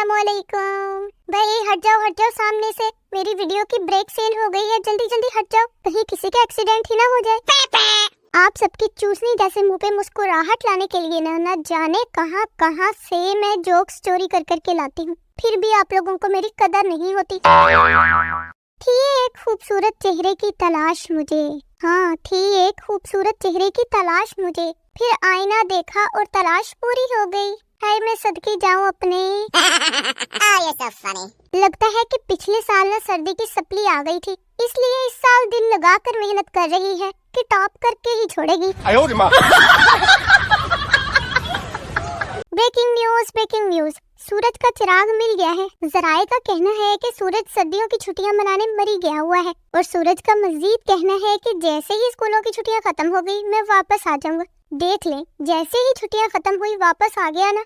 अस्सलामुअलैकुम। भाई हट जाओ सामने से, मेरी वीडियो की ब्रेक सेल हो गई है, जल्दी जल्दी हट जाओ, कहीं किसी का एक्सीडेंट ही ना हो जाए। आप सबकी चूसनी जैसे मुंह पे मुस्कुराहट लाने के लिए ना जाने कहां कहां से मैं जोक स्टोरी कर करके लाती हूँ, फिर भी आप लोगों को मेरी कदर नहीं होती। थी एक खूबसूरत चेहरे की तलाश मुझे, हाँ थी एक खूबसूरत चेहरे की तलाश मुझे, फिर आईना देखा और तलाश पूरी हो गई। हाय मैं सदके जाऊं अपने। लगता है कि पिछले साल ना सर्दी की सप्ली आ गई थी, इसलिए इस साल दिल लगाकर मेहनत कर रही है कि टॉप करके ही छोड़ेगी। ब्रेकिंग न्यूज, सूरज का चिराग मिल गया है। जराए का कहना है कि सूरज सर्दियों की छुट्टियां मनाने मरी गया हुआ है, और सूरज का मजीद कहना है कि जैसे ही स्कूलों की छुट्टियां खत्म हो गई मैं वापस आ जाऊंगा। देख लें, जैसे ही छुट्टियां खत्म हुई वापस आ गया ना।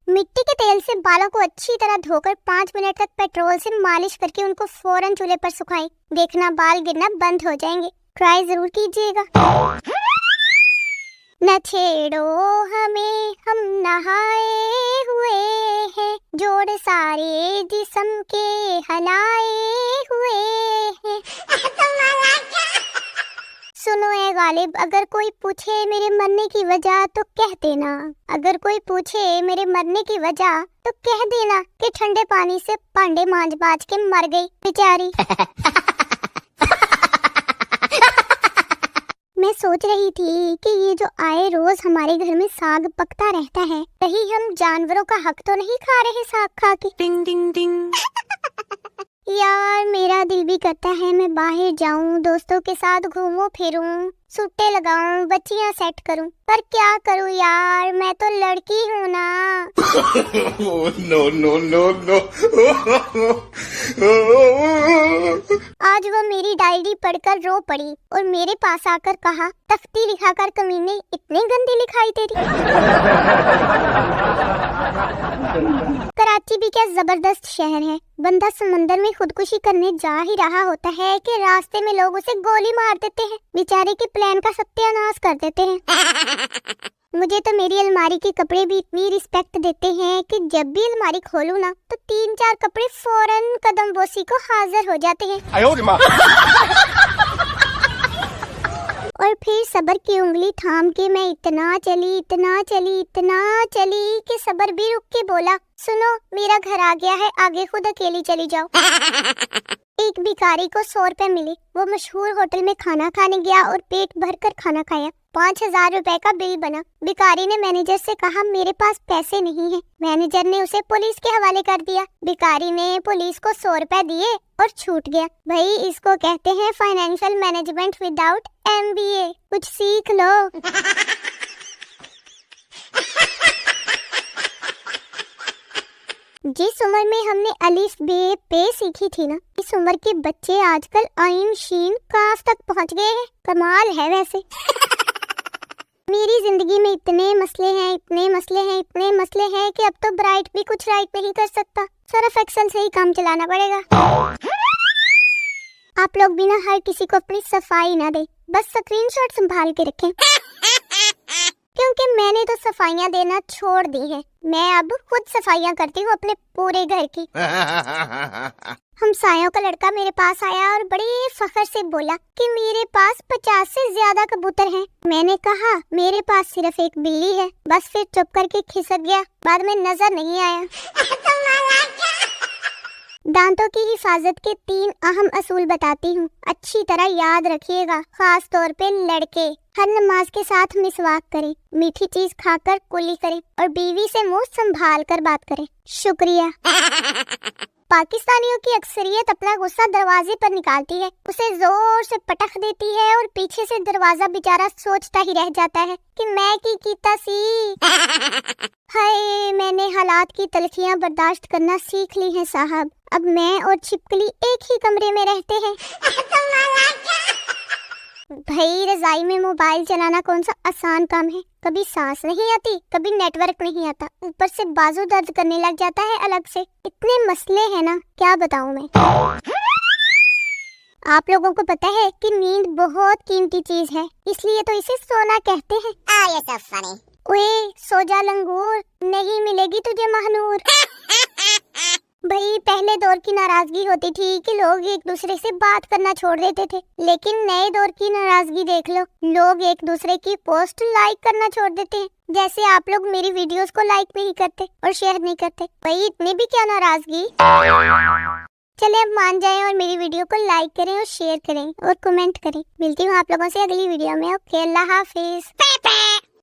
मिट्टी के तेल से बालों को अच्छी तरह धोकर 5 मिनट तक पेट्रोल से मालिश करके उनको फौरन चूल्हे पर सुखाएं, देखना बाल गिरना बंद हो जाएंगे। ट्राई जरूर कीजिएगा। न छेड़ो हमें, हम नहाए हुए हैं, जोड़ सारे जिस्म के हलाए हुए हैं। सुनो ए गालिब, अगर कोई पूछे मेरे मरने की वजह तो कह देना, अगर कोई पूछे मेरे मरने की वजह तो कह देना कि ठंडे पानी से भांडे मांज बाज के मर गई बेचारी। मैं सोच रही थी कि ये जो आए रोज हमारे घर में साग पकता रहता है, कहीं हम जानवरों का हक तो नहीं खा रहे साग खा के। टिंग टिंग टिंग। यार मेरा दिल भी करता है मैं बाहर जाऊं, दोस्तों के साथ घूमूं फिरूं, सुट्टे लगाऊं, बच्चियां सेट करूं, पर क्या करूं यार, मैं तो लड़की हूं ना। नो। आज वो मेरी डायरी पढ़कर रो पड़ी और मेरे पास आकर कहा, तख्ती लिखाकर कमीने इतनी गंदी लिखाई तेरी। कराची भी क्या जबरदस्त शहर है। बंदा समंदर में खुदकुशी करने जा ही रहा होता है कि रास्ते में लोग उसे गोली मार देते हैं, बेचारे के प्लान का सत्यानाश कर देते हैं। मुझे तो मेरी अलमारी के कपड़े भी इतनी रिस्पेक्ट देते हैं कि जब भी अलमारी खोलूं ना तो 3-4 कपड़े फौरन कदम बोसी को हाजिर हो जाते हैं। और फिर सबर की उंगली थाम के मैं इतना चली कि सबर भी रुक के बोला, सुनो मेरा घर आ गया है, आगे खुद अकेली चली जाओ। एक भिखारी को 100 रुपए मिले, वो मशहूर होटल में खाना खाने गया और पेट भरकर खाना खाया। 5000 रुपए का बिल बना। भिखारी ने मैनेजर से कहा मेरे पास पैसे नहीं है। मैनेजर ने उसे पुलिस के हवाले कर दिया। भिखारी ने पुलिस को 100 रुपए दिए और छूट गया। भाई इसको कहते हैं फाइनेंशियल मैनेजमेंट विदाउट MBA, कुछ सीख लो। जिस उम्र में हमने अलिफ बे पे सीखी थी ना, इस उम्र के बच्चे आजकल आइन शीन काफ तक पहुंच गए हैं। कमाल है वैसे। मेरी जिंदगी में इतने मसले हैं कि अब तो ब्राइट भी कुछ राइट नहीं कर सकता, सर्फ एक्सेल से ही काम चलाना पड़ेगा। आप लोग भी ना हर किसी को अपनी सफाई ना दे, बस स्क्रीनशॉट संभाल के रखें, क्योंकि मैंने तो सफाइयाँ देना छोड़ दी है। मैं अब खुद सफाइयाँ करती हूँ अपने पूरे घर की। हमसायों का लड़का मेरे पास आया और बड़े फख्र से बोला कि मेरे पास 50 से ज्यादा कबूतर हैं। मैंने कहा मेरे पास सिर्फ एक बिल्ली है। बस फिर चुप करके खिसक गया, बाद में नजर नहीं आया। दांतों की हिफाजत के 3 अहम असूल बताती हूँ, अच्छी तरह याद रखिएगा, खास तौर पे लड़के। हर नमाज के साथ मिसवाक करें, मीठी चीज खाकर कुली करें और बीवी से मुंह संभाल कर बात करें। शुक्रिया। पाकिस्तानियों की अक्सरियत अपना गुस्सा दरवाजे पर निकालती है, उसे जोर से पटक देती है और पीछे से दरवाजा बेचारा सोचता ही रह जाता है कि मैं की कीता सी। हाय मैंने हालात की तलखियां बर्दाश्त करना सीख ली हैं साहब। अब मैं और छिपकली एक ही कमरे में रहते हैं। भाई रजाई में मोबाइल चलाना कौन सा आसान काम है। कभी सांस नहीं आती, कभी नेटवर्क नहीं आता, ऊपर से बाजू दर्द करने लग जाता है अलग से। इतने मसले हैं ना, क्या बताऊं मैं। आप लोगों को पता है कि नींद बहुत कीमती चीज है, इसलिए तो इसे सोना कहते हैं। ये सब फनी। ओए सो जा लंगूर, नहीं मिलेगी तुझे महानूर। भाई पहले दौर की नाराजगी होती थी कि लोग एक दूसरे से बात करना छोड़ देते थे, लेकिन नए दौर की नाराजगी देख लो, लोग एक दूसरे की पोस्ट लाइक करना छोड़ देते हैं। जैसे आप लोग मेरी वीडियोस को लाइक नहीं करते और शेयर नहीं करते, भाई इतनी भी क्या नाराजगी। चले अब मान जाएं और मेरी वीडियो को लाइक करें और शेयर करें और कमेंट करें। मिलती हूँ आप लोगों से अगली वीडियो में। ओके, अल्लाह हाफिज।